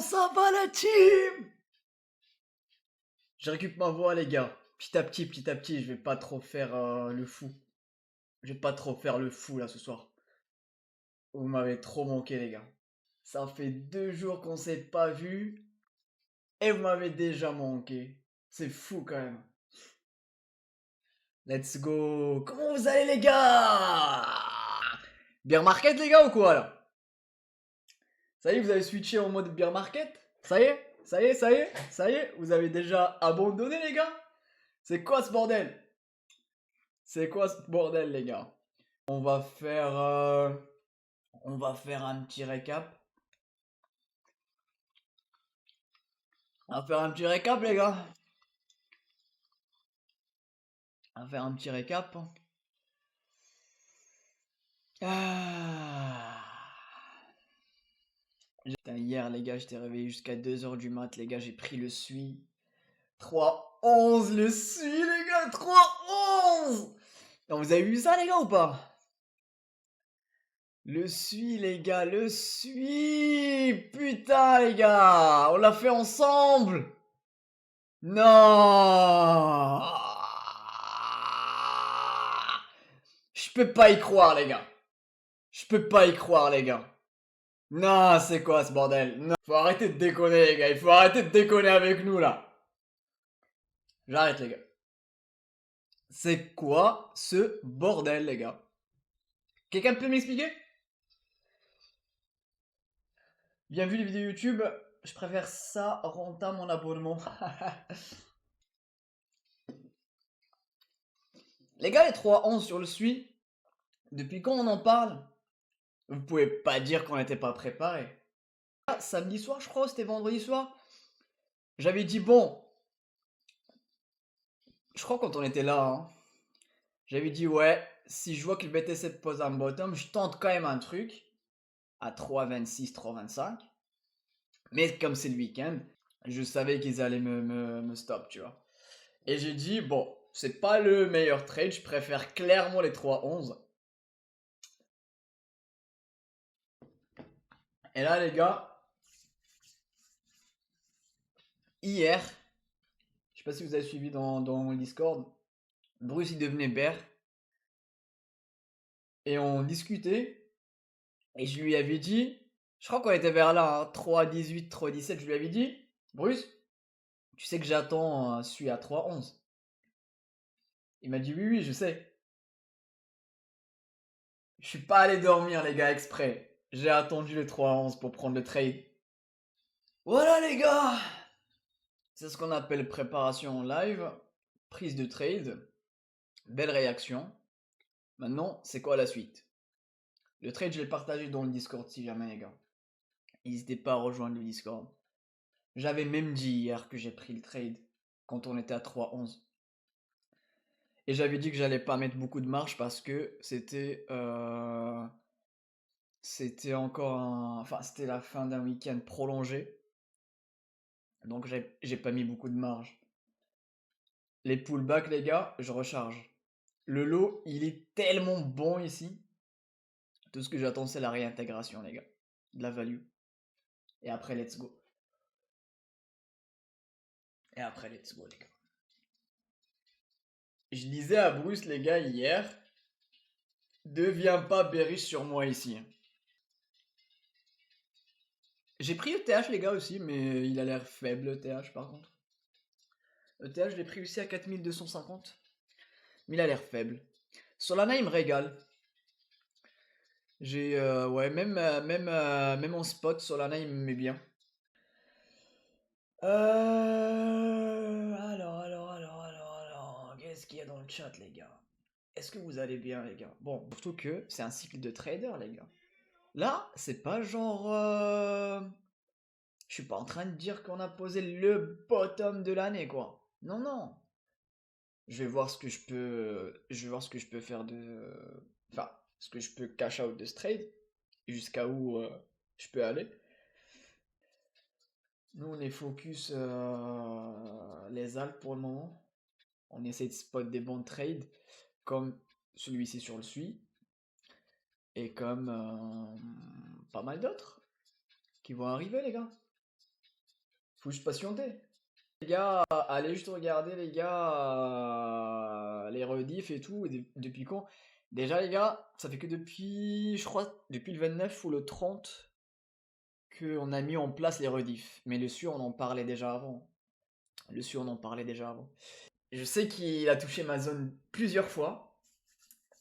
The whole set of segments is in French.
ça va la team? Je récupère ma voix les gars. Petit à petit, je vais pas trop faire le fou. Je vais pas trop faire le fou là ce soir. Vous m'avez trop manqué les gars. Ça fait 2 jours qu'on s'est pas vu et vous m'avez déjà manqué. C'est fou quand même. Let's go. Comment vous allez les gars? Beer market les gars ou quoi là? Ça y est, vous avez switché en mode beer market? Ça y est? Ça y est, ça y est? Ça y est? Vous avez déjà abandonné les gars? C'est quoi ce bordel? C'est quoi ce bordel les gars? On va faire un petit récap. On va faire un petit récap les gars. On va faire un petit récap. Ah. Putain, hier les gars, j'étais réveillé jusqu'à 2h du mat les gars, j'ai pris le SUI. 3-11 le SUI les gars, 3-11. Non, vous avez vu ça les gars ou pas? Le SUI les gars, le SUI. Putain les gars, on l'a fait ensemble. Non. Je peux pas y croire les gars. Je peux pas y croire les gars. Non, c'est quoi ce bordel? Non. Faut arrêter de déconner les gars, il faut arrêter de déconner avec nous là. J'arrête les gars. C'est quoi ce bordel les gars? Quelqu'un peut m'expliquer? Bien vu les vidéos YouTube, je préfère ça renta mon abonnement. Les gars, les 3-11 sur le SUI, depuis quand on en parle? Vous pouvez pas dire qu'on n'était pas préparé. Samedi soir, je crois, c'était vendredi soir. J'avais dit bon, je crois quand on était là, hein, j'avais dit ouais, si je vois que le BTC pose un bottom, je tente quand même un truc à 3,26, 3,25. Mais comme c'est le week-end, je savais qu'ils allaient me stop, tu vois. Et j'ai dit bon, c'est pas le meilleur trade, je préfère clairement les 3,11. Et là les gars, hier, je sais pas si vous avez suivi dans mon Discord, Bruce il devenait bear. Et on discutait. Et je lui avais dit, je crois qu'on était vers là, hein, 3,18, 3,17, je lui avais dit, Bruce, tu sais que j'attends celui à 3,11. Il m'a dit oui, oui, je sais. Je suis pas allé dormir, les gars, exprès. J'ai attendu les 3,11 pour prendre le trade. Voilà, les gars. C'est ce qu'on appelle préparation en live, prise de trade, belle réaction. Maintenant, c'est quoi la suite? Le trade, je l'ai partagé dans le Discord si jamais, les gars. N'hésitez pas à rejoindre le Discord. J'avais même dit hier que j'ai pris le trade quand on était à 3,11. Et j'avais dit que j'allais pas mettre beaucoup de marge parce que c'était encore enfin c'était la fin d'un week-end prolongé. Donc j'ai pas mis beaucoup de marge. Les pullbacks les gars, je recharge. Le lot, il est tellement bon ici. Tout ce que j'attends c'est la réintégration les gars. De la value. Et après let's go. Et après let's go les gars. Je disais à Bruce les gars hier, deviens pas bearish sur moi ici. J'ai pris ETH les gars aussi, mais il a l'air faible ETH par contre. ETH je l'ai pris aussi à 4250. Mais il a l'air faible. Solana il me régale. J'ai ouais même en spot Solana il me met bien. Alors, qu'est-ce qu'il y a dans le chat les gars? Est-ce que vous allez bien les gars? Bon, surtout que c'est un cycle de trader les gars. Là, c'est pas genre je suis pas en train de dire qu'on a posé le bottom de l'année quoi. Non non. Je vais voir ce que je peux faire enfin, ce que je peux cash out de ce trade, jusqu'à où je peux aller. Nous, on est focus les alts pour le moment. On essaie de spot des bons trades, comme celui-ci sur le SUI, et comme pas mal d'autres qui vont arriver, les gars. Faut juste patienter. Les gars, allez juste regarder les gars, les rediffs et tout, depuis quand? Déjà les gars, ça fait que depuis, je crois, depuis le 29 ou le 30 qu'on a mis en place les rediffs. Mais le sur, on en parlait déjà avant. Le sur, on en parlait déjà avant. Je sais qu'il a touché ma zone plusieurs fois.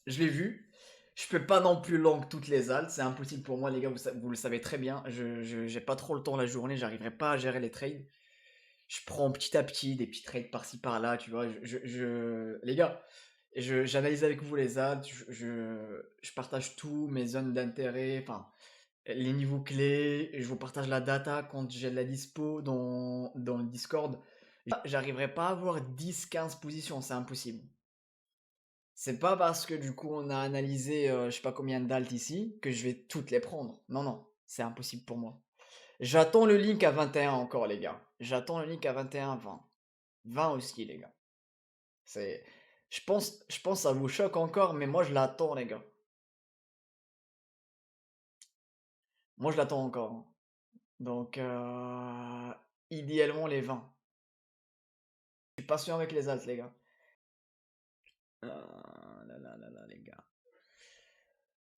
Je l'ai vu. Je peux pas non plus long toutes les altes, c'est impossible pour moi les gars, vous le savez très bien. J'ai pas trop le temps la journée, j'arriverai pas à gérer les trades. Je prends petit à petit des petits trades par-ci par-là, tu vois. Les gars, j'analyse avec vous les altes, je partage tout, mes zones d'intérêt, enfin les niveaux clés, et je vous partage la data quand j'ai de la dispo dans le Discord. J'arriverai pas à avoir 10-15 positions, c'est impossible. C'est pas parce que du coup on a analysé je sais pas combien d'alt ici que je vais toutes les prendre. Non, non, c'est impossible pour moi. J'attends le link à 21 encore les gars. J'attends le link à 21, 20. 20 aussi les gars. C'est, je pense ça vous choque encore, mais moi je l'attends les gars. Moi je l'attends encore, hein. Donc idéalement les 20. Je suis patient avec les alts les gars. Ah, là, là, là, là, les gars.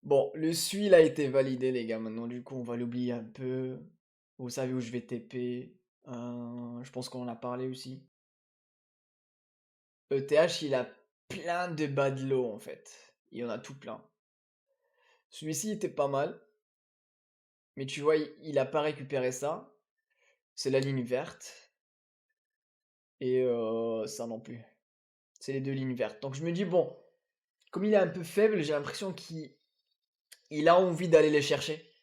Bon, le SUI a été validé, les gars. Maintenant, du coup, on va l'oublier un peu. Vous savez où je vais TP. Je pense qu'on en a parlé aussi. ETH, il a plein de bad low, en fait. Il y en a tout plein. Celui-ci était pas mal. Mais tu vois, il a pas récupéré ça. C'est la ligne verte. Et ça non plus. C'est les deux lignes vertes. Donc je me dis, bon, comme il est un peu faible, j'ai l'impression qu'il a envie d'aller les chercher.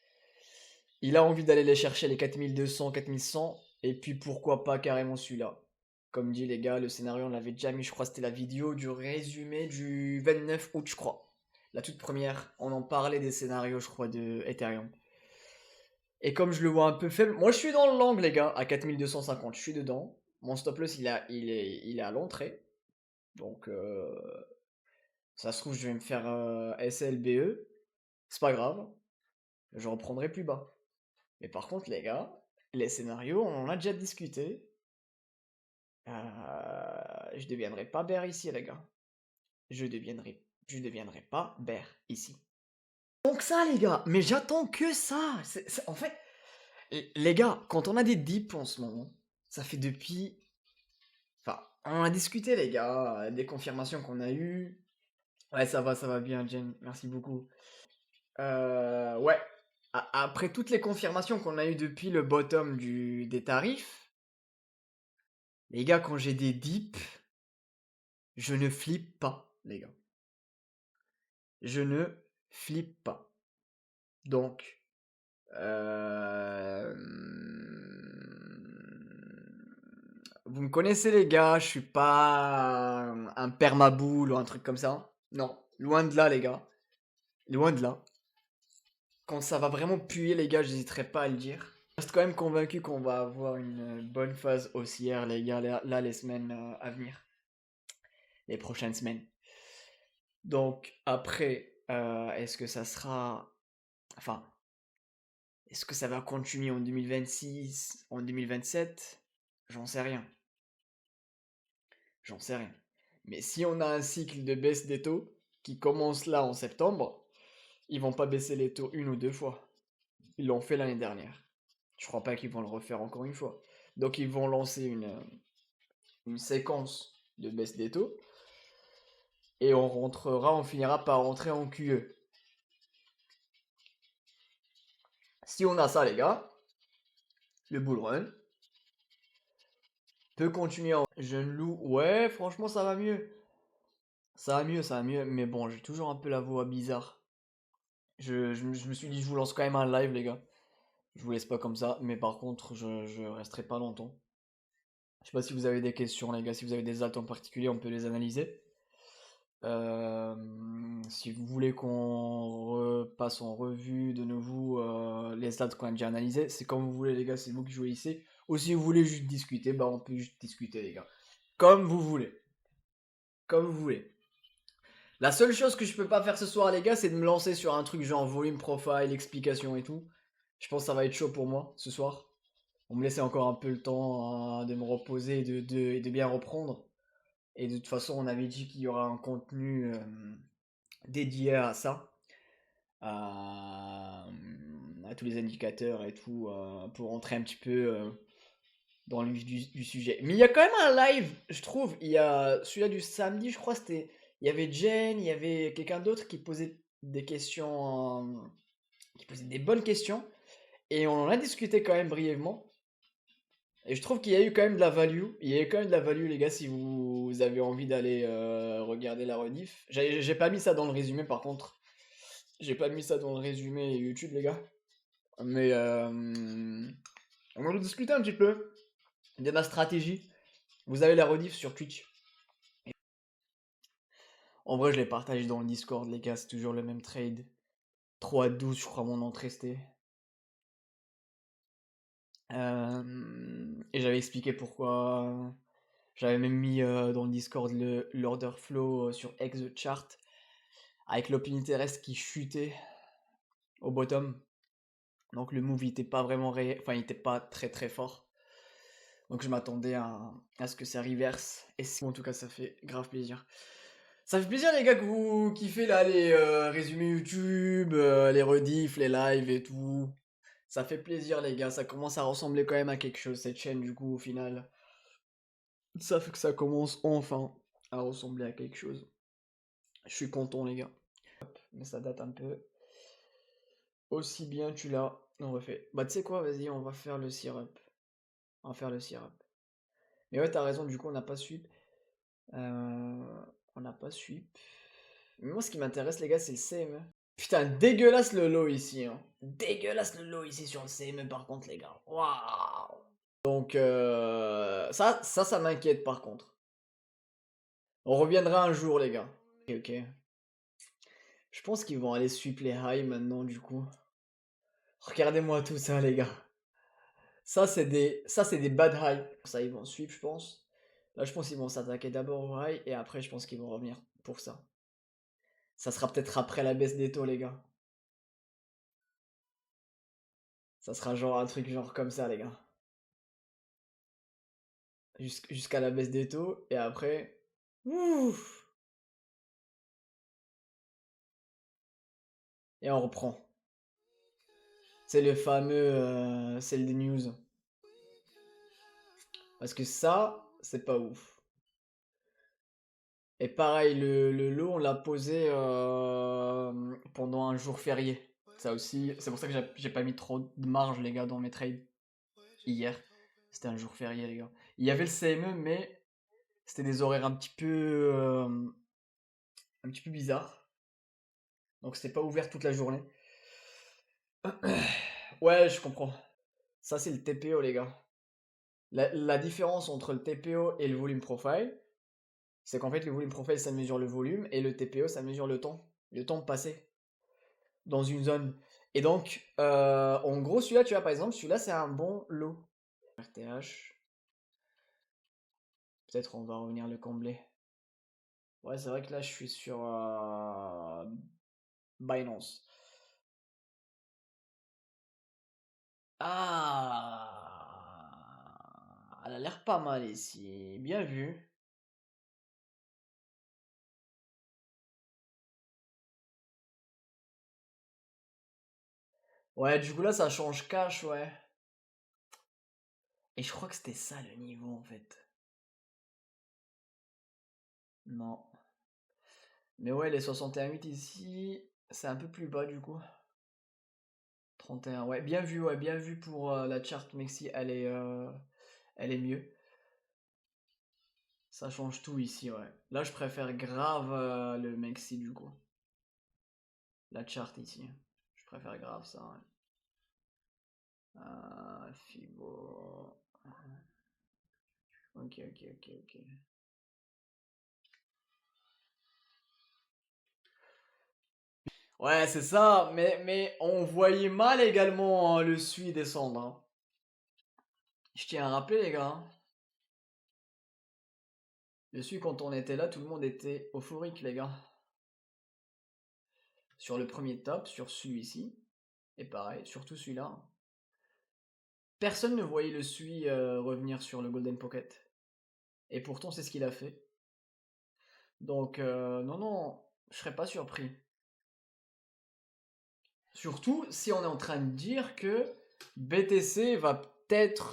Il a envie d'aller les chercher, les 4200, 4100, et puis pourquoi pas carrément celui-là. Comme dit les gars, le scénario on l'avait déjà mis, je crois que c'était la vidéo du résumé du 29 août, je crois. La toute première, on en parlait des scénarios, je crois, de Ethereum. Et comme je le vois un peu faible, moi je suis dans le long les gars, à 4250, je suis dedans. Mon stop loss il est à l'entrée. Donc ça se trouve je vais me faire SLBE. C'est pas grave, je reprendrai plus bas. Mais par contre, les gars, les scénarios, on en a déjà discuté. Je deviendrai pas bear ici, les gars. Je deviendrai pas bear ici. Donc ça, les gars, mais j'attends que ça. En fait, les gars, quand on a des dips en ce moment, ça fait depuis. Enfin, on a discuté, les gars, des confirmations qu'on a eues. Ouais, ça va bien, Jen. Merci beaucoup. Ouais. Après toutes les confirmations qu'on a eues depuis le bottom des tarifs, les gars, quand j'ai des dips, je ne flippe pas, les gars. Je ne flippe pas. Donc, vous me connaissez, les gars, je suis pas un permaboule ou un truc comme ça. Non, loin de là, les gars. Loin de là. Quand ça va vraiment puer, les gars, j'hésiterai pas à le dire. Je reste quand même convaincu qu'on va avoir une bonne phase haussière, les gars, là, les semaines à venir. Les prochaines semaines. Donc, après, est-ce que ça sera. Enfin, est-ce que ça va continuer en 2026, en 2027? J'en sais rien. J'en sais rien. Mais si on a un cycle de baisse des taux qui commence là en septembre, ils vont pas baisser les taux une ou deux fois. Ils l'ont fait l'année dernière. Je crois pas qu'ils vont le refaire encore une fois. Donc ils vont lancer une séquence de baisse des taux et on finira par rentrer en QE. Si on a ça, les gars, le bull run peut continuer en jeune loup. Ouais, franchement, ça va mieux. Ça va mieux. Mais bon, j'ai toujours un peu la voix bizarre. Je me suis dit, je vous lance quand même un live, les gars. Je vous laisse pas comme ça. Mais par contre, je resterai pas longtemps. Je sais pas si vous avez des questions, les gars. Si vous avez des altes en particulier, on peut les analyser. Si vous voulez qu'on repasse en revue de nouveau les stats qu'on a déjà analysés, c'est comme vous voulez, les gars, c'est vous qui jouez ici. Ou si vous voulez juste discuter, bah on peut juste discuter, les gars. Comme vous voulez. Comme vous voulez. La seule chose que je peux pas faire ce soir, les gars, c'est de me lancer sur un truc genre volume profile, explication et tout. Je pense que ça va être chaud pour moi ce soir. On me laissait encore un peu le temps de me reposer et de bien reprendre. Et de toute façon, on avait dit qu'il y aura un contenu dédié à ça, à tous les indicateurs et tout, pour rentrer un petit peu dans le vif du sujet. Mais il y a quand même un live, je trouve. Il y a celui-là du samedi, je crois, c'était. Il y avait Jen, il y avait quelqu'un d'autre qui posait des questions, qui posait des bonnes questions. Et on en a discuté quand même brièvement. Et je trouve qu'il y a eu quand même de la value. Il y a eu quand même de la value, les gars, si vous avez envie d'aller regarder la rediff. J'ai pas mis ça dans le résumé, par contre. J'ai pas mis ça dans le résumé YouTube, les gars. Mais on va discuter un petit peu de ma stratégie. Vous avez la rediff sur Twitch. En vrai, je les partage dans le Discord, les gars. C'est toujours le même trade. 3-12, je crois, mon entrée c'était. Et j'avais expliqué pourquoi. J'avais même mis dans le Discord l'order flow sur X the chart avec l'opinion terrestre qui chutait au bottom. Donc le move il était pas vraiment enfin il était pas très très fort. Donc je m'attendais à ce que ça reverse. Et en tout cas ça fait grave plaisir. Ça fait plaisir les gars que vous kiffez là les résumés YouTube, les rediffs, les lives et tout. Ça fait plaisir les gars, ça commence à ressembler quand même à quelque chose cette chaîne du coup au final. Ça fait que ça commence enfin à ressembler à quelque chose. Je suis content les gars. Mais ça date un peu. Aussi bien tu l'as. On refait. Bah tu sais quoi, vas-y, on va faire le syrup. On va faire le syrup. Mais ouais, t'as raison, du coup on n'a pas sweep. On n'a pas sweep. Mais moi ce qui m'intéresse les gars c'est le CME. Putain, dégueulasse le low ici. Hein. Dégueulasse le low ici sur le CME par contre les gars. Waouh. Donc ça m'inquiète par contre. On reviendra un jour les gars. Ok, ok. Je pense qu'ils vont aller sweep les high maintenant du coup. Regardez-moi tout ça les gars. Ça c'est des bad high. Ça ils vont sweep je pense. Là je pense qu'ils vont s'attaquer d'abord au high et après je pense qu'ils vont revenir pour ça. Ça sera peut-être après la baisse des taux les gars. Ça sera genre un truc genre comme ça les gars. Jusqu'à la baisse des taux et après. Ouf. Et on reprend. C'est le fameux c'est le news. Parce que ça, c'est pas ouf. Et pareil, le lot, on l'a posé pendant un jour férié. Ça aussi, c'est pour ça que j'ai pas mis trop de marge, les gars, dans mes trades hier. C'était un jour férié, les gars. Il y avait le CME, mais c'était des horaires un petit peu bizarres. Donc c'était pas ouvert toute la journée. Ouais, je comprends. Ça, c'est le TPO, les gars. La différence entre le TPO et le volume profile, c'est qu'en fait, le volume profile, ça mesure le volume, et le TPO, ça mesure le temps passé dans une zone. Et donc, en gros, celui-là, tu vois, par exemple, celui-là, c'est un bon lot. RTH. Peut-être on va revenir le combler. Ouais, c'est vrai que là, je suis sur Binance. Ah, elle a l'air pas mal ici. Bien vu. Ouais, du coup, là, ça change cash, ouais. Et je crois que c'était ça le niveau, en fait. Non. Mais ouais, les 61,8 ici, c'est un peu plus bas, du coup. 31, ouais, bien vu pour la chart Mexi, elle est mieux. Ça change tout ici, ouais. Là, je préfère grave le Mexi, du coup. La chart ici. Je préfère grave ça, ouais. Fibo. Ok, ok, ok, ok. Ouais, c'est ça, mais on voyait mal également le SUI descendre. Hein. Je tiens à rappeler, les gars. Hein. Le SUI, quand on était là, tout le monde était euphorique, les gars. Sur le premier top, sur celui-ci. Et pareil, surtout celui-là. Personne ne voyait le Sui revenir sur le Golden Pocket. Et pourtant, c'est ce qu'il a fait. Donc, non, non, je serais pas surpris. Surtout si on est en train de dire que BTC va peut-être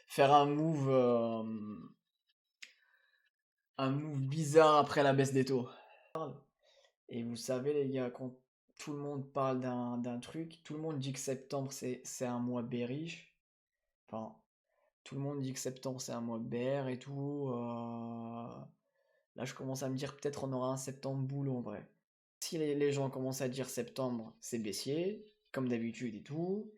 faire un move bizarre après la baisse des taux. Et vous savez les gars, quand tout le monde parle d'un truc, tout le monde dit que septembre c'est un mois bearish. Enfin, tout le monde dit que septembre c'est un mois bear et tout. Là je commence à me dire peut-être on aura un septembre bull en vrai. Si les gens commencent à dire septembre c'est baissier, comme d'habitude et tout,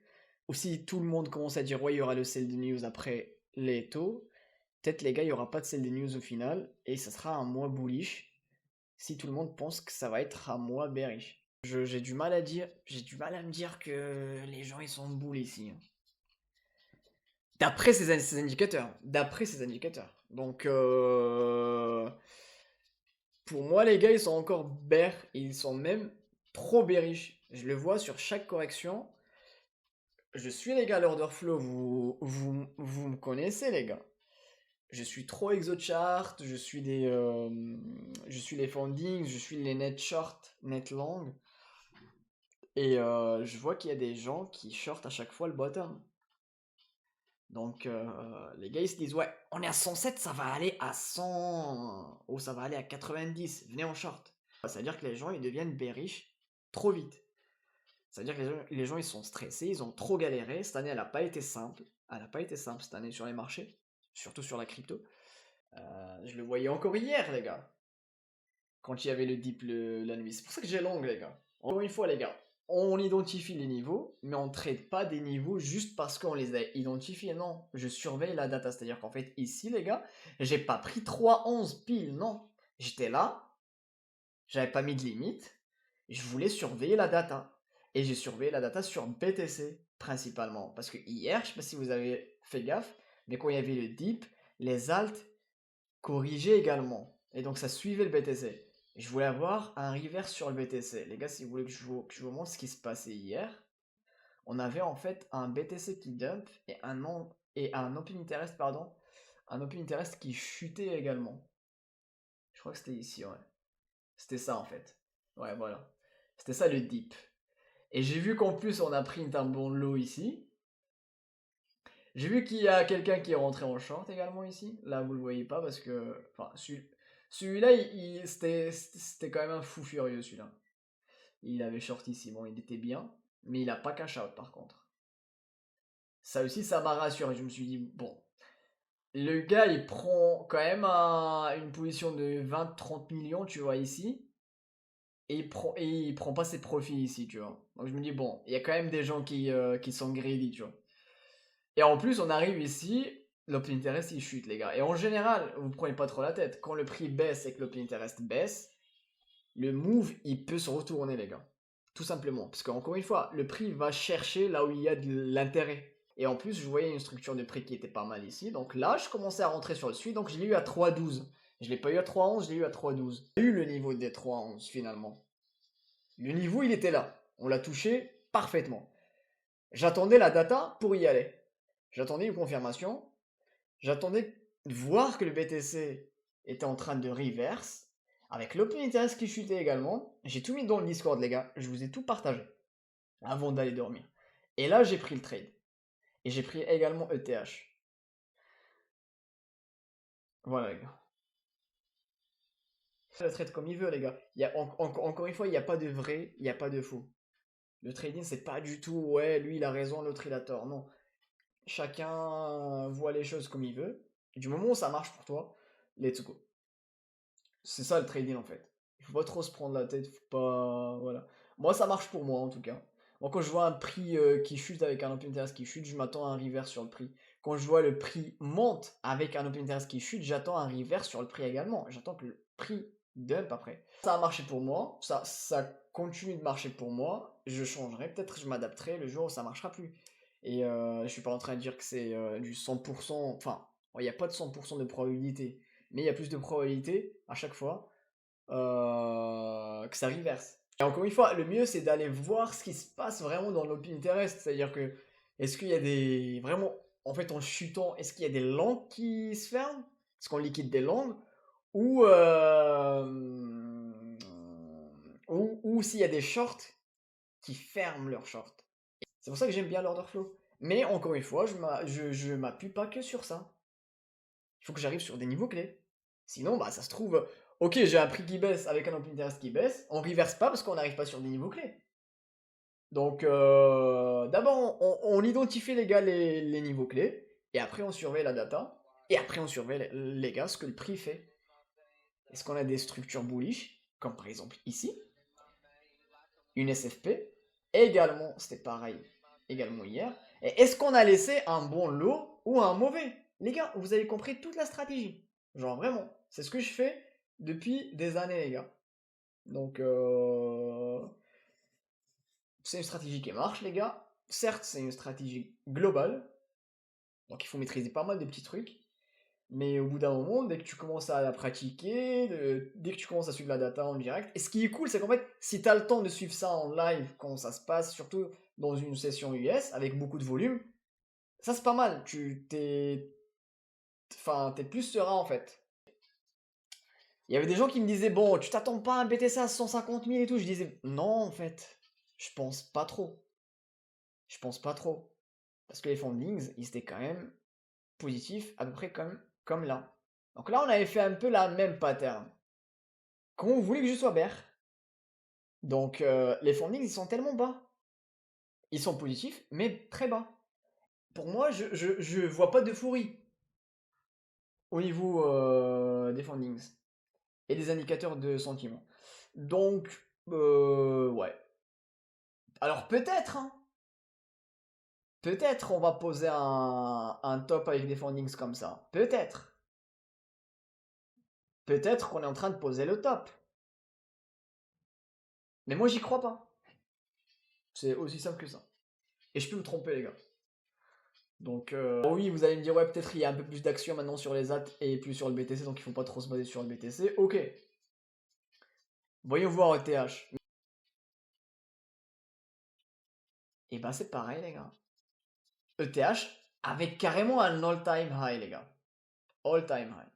ou si tout le monde commence à dire ouais il y aura le sell de news après les taux, peut-être les gars il y aura pas de sell de news au final, et ça sera un mois bullish, si tout le monde pense que ça va être un mois bearish. J'ai du mal à me dire que les gens ils sont bull ici, hein. D'après ces indicateurs. Donc, pour moi, les gars, ils sont encore bear. Ils sont même trop bearish. Je le vois sur chaque correction. Je suis, les gars, l'order flow. Vous me connaissez, les gars. Je suis trop exochart. Je suis les fundings. Je suis les net short, net long. Et je vois qu'il y a des gens qui short à chaque fois le bottom. Donc, les gars, ils se disent, ouais, on est à 107, ça va aller à 100, ou ça va aller à 90, venez en short. Ça veut dire que les gens, ils deviennent bearish trop vite. Ça veut dire que les gens, ils sont stressés, ils ont trop galéré. Cette année, elle n'a pas été simple. Elle n'a pas été simple cette année sur les marchés, surtout sur la crypto. Je le voyais encore hier, les gars, quand il y avait le dip la nuit. C'est pour ça que j'ai long, les gars. Encore une fois, les gars, on identifie les niveaux, mais on ne traite pas des niveaux juste parce qu'on les a identifiés. Non, je surveille la data. C'est-à-dire qu'en fait, ici, les gars, j'ai pas pris 3,11 pile, non. J'étais là, j'avais pas mis de limite, je voulais surveiller la data. Et j'ai surveillé la data sur BTC, principalement. Parce que hier, je sais pas si vous avez fait gaffe, mais quand il y avait le dip, les alts corrigeaient également. Et donc, ça suivait le BTC. Je voulais avoir un reverse sur le BTC. Les gars, si vous voulez que je vous montre ce qui se passait hier, on avait en fait un BTC qui dump et un Open Interest, pardon, un Open Interest qui chutait également. Je crois que c'était ici, ouais. C'était ça en fait. Ouais, voilà. C'était ça le dip. Et j'ai vu qu'en plus on a pris un bon lot ici. J'ai vu qu'il y a quelqu'un qui est rentré en short également ici. Là, vous le voyez pas parce que. Enfin, celui-là, c'était quand même un fou furieux celui-là. Il avait short ici. Bon, il était bien. Mais il a pas cash out par contre. Ça aussi, ça m'a rassuré. Je me suis dit, bon. Le gars, il prend quand même une position de 20-30 millions, tu vois, ici. Et il prend pas ses profits ici, tu vois. Donc je me dis, bon, il y a quand même des gens qui sont greedy, tu vois. Et en plus, on arrive ici, l'open interest, il chute, les gars. Et en général, vous prenez pas trop la tête. Quand le prix baisse et que l'open interest baisse, le move, il peut se retourner, les gars. Tout simplement. Parce qu'encore une fois, le prix va chercher là où il y a de l'intérêt. Et en plus, je voyais une structure de prix qui était pas mal ici. Donc là, je commençais à rentrer sur le suite. Donc je l'ai eu à 3,12. Je l'ai pas eu à 3,11, je l'ai eu à 3,12. J'ai eu le niveau des 3,11 finalement. Le niveau, il était là. On l'a touché parfaitement. J'attendais la data pour y aller. J'attendais une confirmation. J'attendais de voir que le BTC était en train de reverse. Avec l'open interest qui chutait également. J'ai tout mis dans le Discord, les gars. Je vous ai tout partagé avant d'aller dormir. Et là, j'ai pris le trade. Et j'ai pris également ETH. Voilà, les gars. Le trade comme il veut, les gars. Encore une fois, il n'y a pas de vrai, il n'y a pas de faux. Le trading, c'est pas du tout, ouais, lui il a raison, l'autre il a tort. Non. Chacun voit les choses comme il veut. Et du moment où ça marche pour toi, let's go. C'est ça le trading en fait. Il faut pas trop se prendre la tête, faut pas. Voilà. Moi, ça marche pour moi en tout cas. Moi, quand je vois un prix qui chute avec un open interest qui chute, je m'attends à un reverse sur le prix. Quand je vois le prix monte avec un open interest qui chute, j'attends un reverse sur le prix également. J'attends que le prix dump après. Ça a marché pour moi, ça continue de marcher pour moi. Je changerai, peut-être je m'adapterai le jour où ça marchera plus. Et je suis pas en train de dire que c'est du 100%. Enfin, il n'y a pas de 100% de probabilité. Mais il y a plus de probabilité à chaque fois que ça reverse. Et encore une fois, le mieux c'est d'aller voir ce qui se passe vraiment dans l'open interest. C'est-à-dire que Est-ce qu'il y a des... Vraiment, en fait, en chutant, est-ce qu'il y a des langues qui se ferment? Est-ce qu'on liquide des langues? Ou, ou s'il y a des shorts qui ferment leurs shorts. C'est pour ça que j'aime bien l'order flow. Mais encore une fois, je m'appuie pas que sur ça. Il faut que j'arrive sur des niveaux clés. Sinon, bah ça se trouve, ok, j'ai un prix qui baisse avec un open interest qui baisse, on reverse pas parce qu'on n'arrive pas sur des niveaux clés. Donc, d'abord, on identifie les gars les niveaux clés, et après on surveille la data, et après on surveille les gars ce que le prix fait. Est-ce qu'on a des structures bullish, comme par exemple ici, une SFP, également, c'était pareil, également hier, et est-ce qu'on a laissé un bon lot ou un mauvais? Les gars, vous avez compris toute la stratégie. Genre vraiment, c'est ce que je fais depuis des années, les gars. Donc, c'est une stratégie qui marche, les gars. Certes, c'est une stratégie globale, donc il faut maîtriser pas mal de petits trucs. Mais au bout d'un moment, dès que tu commences à la pratiquer, dès que tu commences à suivre la data en direct, et ce qui est cool, c'est qu'en fait, si tu as le temps de suivre ça en live, quand ça se passe, surtout dans une session US, avec beaucoup de volume, ça c'est pas mal. T'es plus serein en fait. Il y avait des gens qui me disaient, bon, tu t'attends pas à un BTC à 150 000 et tout. Je disais, non, en fait, je pense pas trop. Je pense pas trop. Parce que les fundings, ils étaient quand même positifs, à peu près comme là. Donc là, on avait fait un peu la même pattern. Comment vous voulez que je sois bear? Donc les fundings, ils sont tellement bas. Ils sont positifs, mais très bas. Pour moi, je vois pas d'euphorie au niveau des fundings et des indicateurs de sentiment. Donc, ouais. Alors peut-être, hein, peut-être on va poser un top avec des fundings comme ça. Peut-être. Peut-être qu'on est en train de poser le top. Mais moi, j'y crois pas. C'est aussi simple que ça. Et je peux me tromper, les gars. Donc, oui, vous allez me dire, ouais, peut-être il y a un peu plus d'action maintenant sur les AT et plus sur le BTC, donc il faut pas trop se baser sur le BTC. Ok. Voyons voir ETH. Et ben, c'est pareil, les gars. ETH avec carrément un all-time high, les gars. All-time high.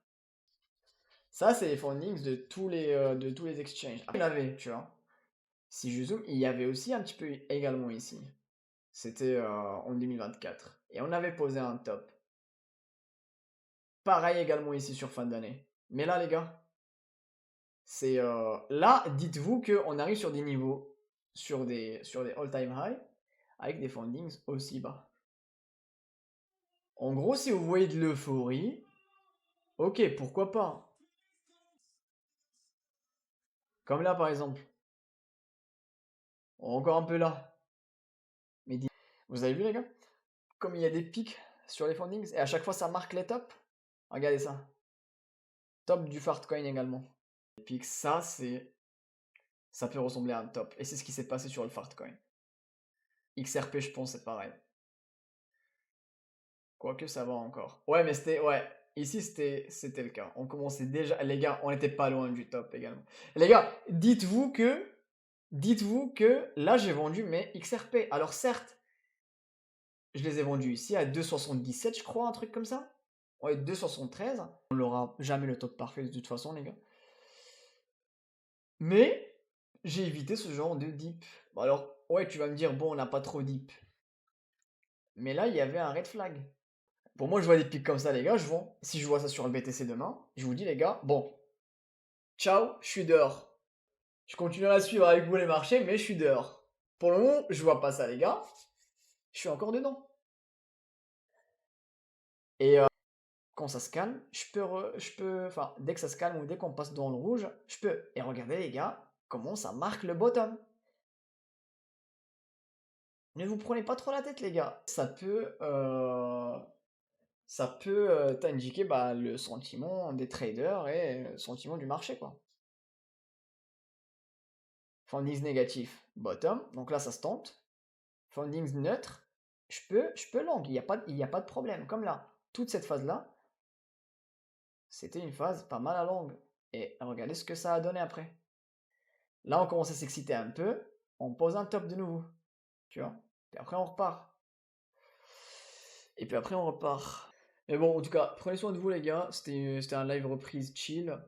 Ça, c'est les fundings de tous les exchanges. Ah, il y en avait, tu vois. Si je zoome, il y avait aussi un petit peu également ici. C'était en 2024. Et on avait posé un top. Pareil également ici sur fin d'année. Mais là, les gars, c'est là, dites-vous qu'on arrive sur des niveaux, sur des all-time high, avec des fundings aussi bas. En gros, si vous voyez de l'euphorie, ok, pourquoi pas. Comme là, par exemple. Encore un peu là. Mais vous avez vu, les gars? Comme il y a des pics sur les fundings, et à chaque fois, ça marque les tops. Regardez ça. Top du Fartcoin également. Les pics, ça peut ressembler à un top. Et c'est ce qui s'est passé sur le Fartcoin. XRP, je pense, c'est pareil. Quoique ça va encore. Ouais, mais c'était. Ouais. Ici, c'était le cas. On commençait déjà. Les gars, on n'était pas loin du top également. Les gars, dites-vous que. Dites-vous que là, j'ai vendu mes XRP. Alors, certes, je les ai vendus ici à 2,77, je crois, un truc comme ça. Ouais, 2,73. On n'aura jamais le top parfait de toute façon, les gars. Mais j'ai évité ce genre de dip. Bon, alors, ouais, tu vas me dire, bon, on n'a pas trop dip. Mais là, il y avait un red flag. Pour moi, je vois des pics comme ça, les gars, je vends. Si je vois ça sur le BTC demain, je vous dis, les gars, bon, ciao, je suis dehors. Je continuerai à suivre avec vous les marchés, mais je suis dehors. Pour le moment, je vois pas ça, les gars. Je suis encore dedans. Et quand ça se calme, enfin, dès que ça se calme ou dès qu'on passe dans le rouge, je peux. Et regardez, les gars, comment ça marque le bottom. Ne vous prenez pas trop la tête, les gars. Ça peut t'indiquer bah, le sentiment des traders et le sentiment du marché, quoi. Fundings négatif, bottom. Donc là, ça se tente. Fundings neutre, je peux long. Il y a pas de problème. Comme là, toute cette phase-là, c'était une phase pas mal à longue. Et regardez ce que ça a donné après. Là, on commence à s'exciter un peu. On pose un top de nouveau. Tu vois. Et après, on repart. Et puis après, on repart. Mais bon, en tout cas, prenez soin de vous, les gars. C'était un live reprise chill.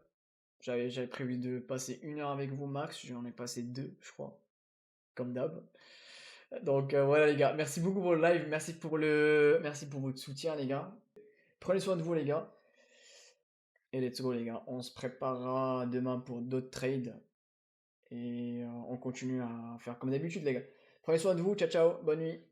J'avais prévu de passer 1 heure avec vous max. J'en ai passé 2, je crois. Comme d'hab. Donc voilà, les gars. Merci beaucoup pour le live. Merci pour votre soutien, les gars. Prenez soin de vous, les gars. Et let's go, les gars. On se préparera demain pour d'autres trades. Et on continue à faire comme d'habitude, les gars. Prenez soin de vous. Ciao, ciao. Bonne nuit.